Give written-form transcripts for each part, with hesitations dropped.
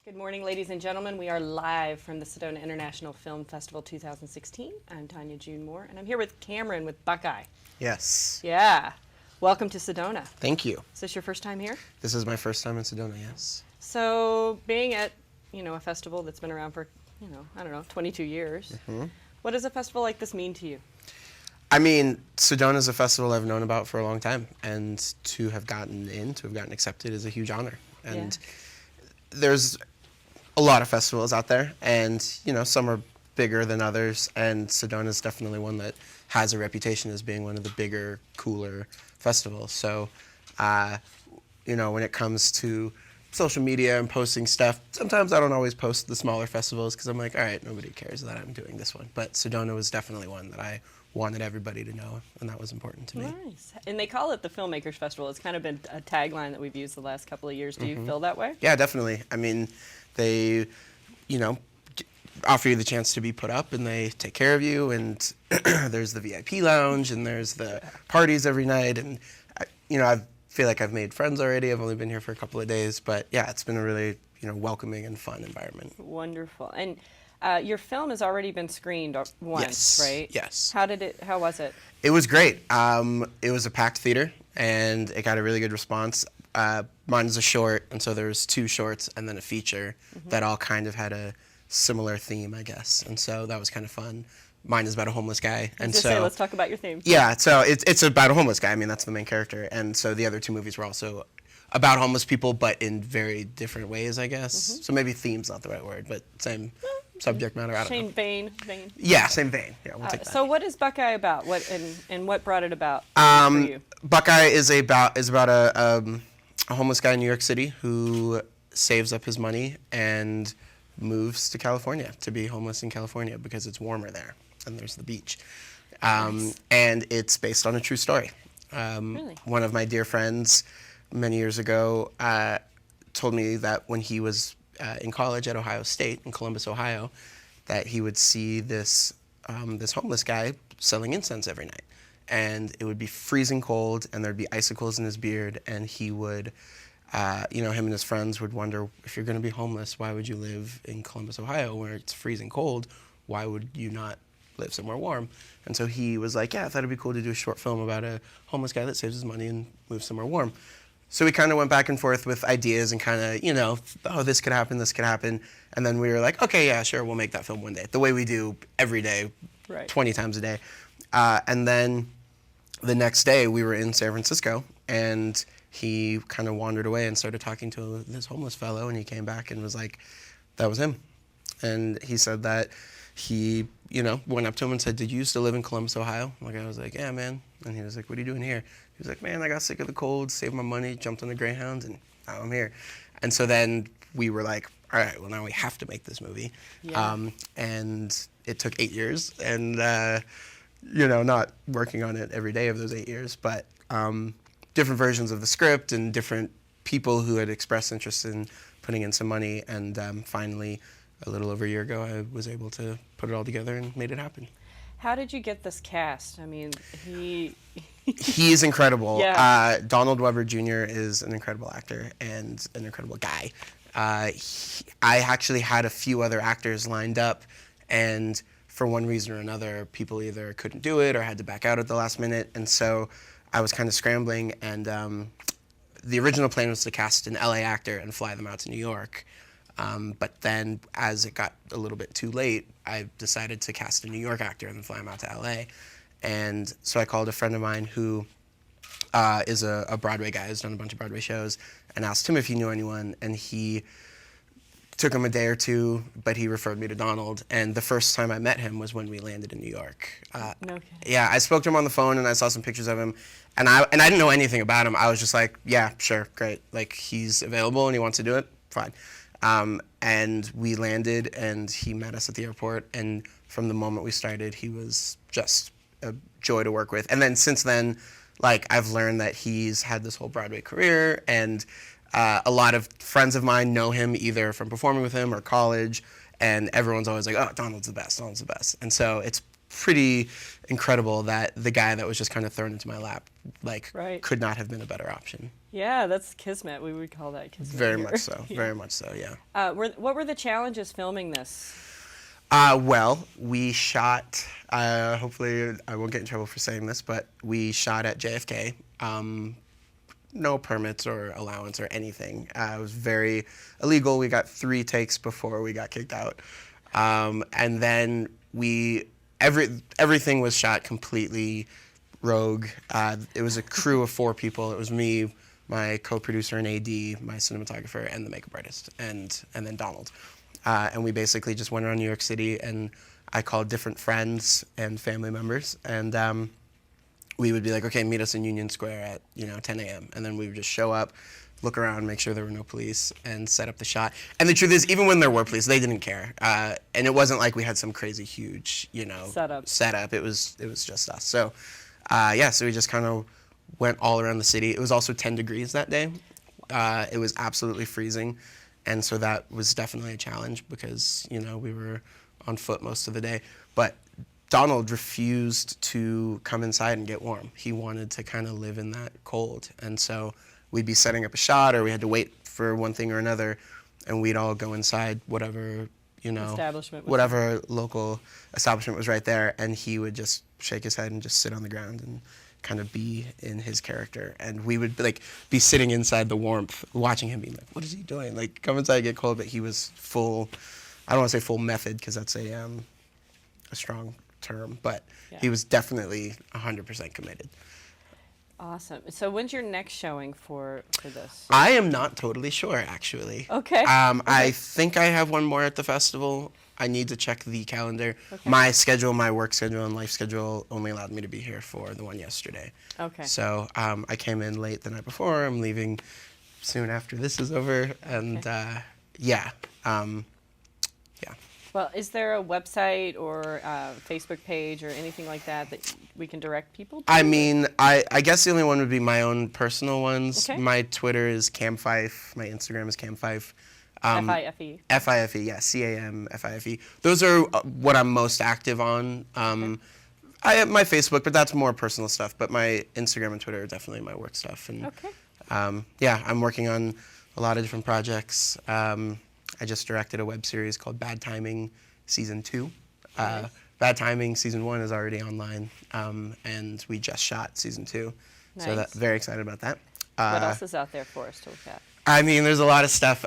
Good morning, ladies and gentlemen. We are live from the Sedona International Film Festival 2016. I'm Tanya June Moore, and I'm here with Cameron with Buckeye. Yes. Yeah. Welcome to Sedona. Thank you. Is this your first time here? This is my first time in Sedona, yes. So, being at, a festival that's been around for, 22 years, what does a festival like this mean to you? I mean, Sedona is a festival I've known about for a long time, and to have gotten accepted is a huge honor. And there's a lot of festivals out there, and, some are bigger than others, and Sedona is definitely one that has a reputation as being one of the bigger, cooler festivals. So, when it comes to social media and posting stuff, sometimes I don't always post the smaller festivals because I'm like, all right, nobody cares that I'm doing this one. But Sedona was definitely one that I wanted everybody to know, and that was important to me. Nice. And they call it the Filmmakers Festival. It's kind of been a tagline that we've used the last couple of years. Do you feel that way? Yeah, definitely. I mean, they, offer you the chance to be put up, and they take care of you, and there's the VIP lounge, and there's the parties every night, and, I feel like I've made friends already. I've only been here for a couple of days, but yeah, it's been a really, welcoming and fun environment. Wonderful. And your film has already been screened once, Yes. right? Yes. How was it? It was great. It was a packed theater, and it got a really good response. Mine is a short, and so there was 2 shorts and then a feature that all kind of had a similar theme, I guess. And so that was kind of fun. Mine is about a homeless guy, and so let's talk about your theme. yeah, so it's about a homeless guy. I mean, that's the main character, and so the other 2 movies were also about homeless people, but in very different ways, I guess. So maybe theme's not the right word, but same subject matter. I don't know. Vein. Yeah, same vein. Yeah, we'll take that. So what is Buckeye about? What brought it about for you? Buckeye is about a homeless guy in New York City who saves up his money and moves to California to be homeless in California because it's warmer there and there's the beach. Nice. And it's based on a true story. Really? One of my dear friends many years ago told me that when he was in college at Ohio State in Columbus, Ohio, that he would see this homeless guy selling incense every night. And it would be freezing cold, and there'd be icicles in his beard, and he would, him and his friends would wonder, if you're going to be homeless, why would you live in Columbus, Ohio, where it's freezing cold? Why would you not live somewhere warm? And so he was like, yeah, I thought it'd be cool to do a short film about a homeless guy that saves his money and moves somewhere warm. So we kind of went back and forth with ideas and kind of, oh, this could happen, and then we were like, okay, yeah, sure, we'll make that film one day, the way we do every day, Right. 20 times a day. And then the next day we were in San Francisco, and he kind of wandered away and started talking to this homeless fellow, and he came back and was like, that was him. And he said that he, went up to him and said, did you used to live in Columbus, Ohio? Like, I was like, yeah, man. And he was like, what are you doing here? He was like, man, I got sick of the cold, saved my money, jumped on the Greyhound, and now I'm here. And so then we were like, all right, well, now we have to make this movie. Yeah. And it took 8 years, and, not working on it every day of those 8 years, but different versions of the script and different people who had expressed interest in putting in some money. And finally, a little over a year ago, I was able to put it all together and made it happen. How did you get this cast? I mean, He's incredible. Yeah. Donald Weber Jr. is an incredible actor and an incredible guy. I actually had a few other actors lined up, and for one reason or another, people either couldn't do it or had to back out at the last minute, and so I was kind of scrambling, and the original plan was to cast an LA actor and fly them out to New York. But then, as it got a little bit too late, I decided to cast a New York actor and then fly him out to LA. And so I called a friend of mine who is a Broadway guy, has done a bunch of Broadway shows, and asked him if he knew anyone. And he took him a day or 2, but he referred me to Donald. And the first time I met him was when we landed in New York. no kidding. Yeah, I spoke to him on the phone, and I saw some pictures of him. And I didn't know anything about him. I was just like, yeah, sure, great. Like, he's available and he wants to do it, fine. And we landed, and he met us at the airport, and from the moment we started, he was just a joy to work with. And then since then, like, I've learned that he's had this whole Broadway career, and a lot of friends of mine know him either from performing with him or college, and everyone's always like, oh, Donald's the best, Donald's the best. And so it's pretty incredible that the guy that was just kind of thrown into my lap, like, Right. could not have been a better option. Yeah, that's kismet. We would call that kismet. Very here. much so. Yeah. Very much so. Yeah. What were the challenges filming this? Well, we shot, hopefully I won't get in trouble for saying this, but we shot at JFK. No permits or allowance or anything. It was very illegal. We got 3 takes before we got kicked out. And then everything was shot completely rogue. It was a crew of 4 people. It was me, my co-producer and AD, my cinematographer, and the makeup artist, and then Donald. And we basically just went around New York City, and I called different friends and family members, and we would be like, okay, meet us in Union Square at 10 a.m. And then we would just show up, look around, make sure there were no police, and set up the shot. And the truth is, even when there were police, they didn't care. And it wasn't like we had some crazy huge, setup. It was just us. So, so we just kind of went all around the city. It was also 10 degrees that day. It was absolutely freezing. And so that was definitely a challenge because, we were on foot most of the day. But Donald refused to come inside and get warm. He wanted to kind of live in that cold. And so we'd be setting up a shot, or we had to wait for one thing or another, and we'd all go inside whatever, whatever local establishment was right there, and he would just shake his head and just sit on the ground and kind of be in his character. And we would be sitting inside the warmth, watching him, being like, what is he doing? Like, come inside, get cold. But he was full, I don't want to say full method, because that's a strong term, but he was definitely 100% committed. Awesome. So when's your next showing for this? I am not totally sure, actually. Okay. I think I have one more at the festival. I need to check the calendar. Okay. My schedule, my work schedule, and life schedule only allowed me to be here for the one yesterday. Okay. So I came in late the night before. I'm leaving soon after this is over, and yeah. Well, is there a website or Facebook page or anything like that we can direct people to? I mean, I guess the only one would be my own personal ones. Okay. My Twitter is Camfife. My Instagram is Camfife. F-I-F-E. F-I-F-E, yeah, C-A-M-F-I-F-E. Those are what I'm most active on. I have my Facebook, but that's more personal stuff. But my Instagram and Twitter are definitely my work stuff. And, I'm working on a lot of different projects. I just directed a web series called Bad Timing Season 2. Nice. Bad Timing Season 1 is already online, and we just shot Season 2. Nice. So very excited about that. What else is out there for us to look at? I mean, there's a lot of stuff.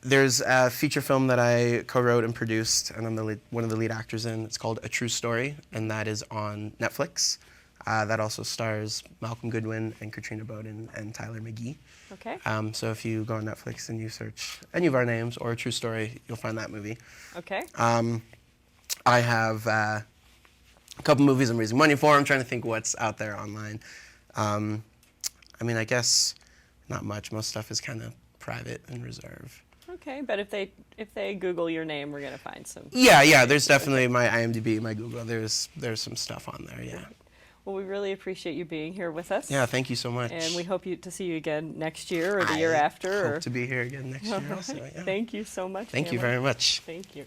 There's a feature film that I co-wrote and produced, and I'm one of the lead actors in. It's called A True Story, and that is on Netflix. That also stars Malcolm Goodwin and Katrina Bowden and Tyler McGee. Okay. So if you go on Netflix and you search any of our names or A True Story, you'll find that movie. Okay. I have a couple movies I'm raising money for. I'm trying to think what's out there online. I mean, I guess not much. Most stuff is kind of private and reserved. Okay, but if they Google your name, we're gonna find some. Yeah. There's definitely my IMDb, my Google. There's some stuff on there. Yeah. Well, we really appreciate you being here with us. Yeah, thank you so much. And we hope to see you again next year or the year after. I hope to be here again next year also. Yeah. Thank you so much. Thank you very much. Thank you.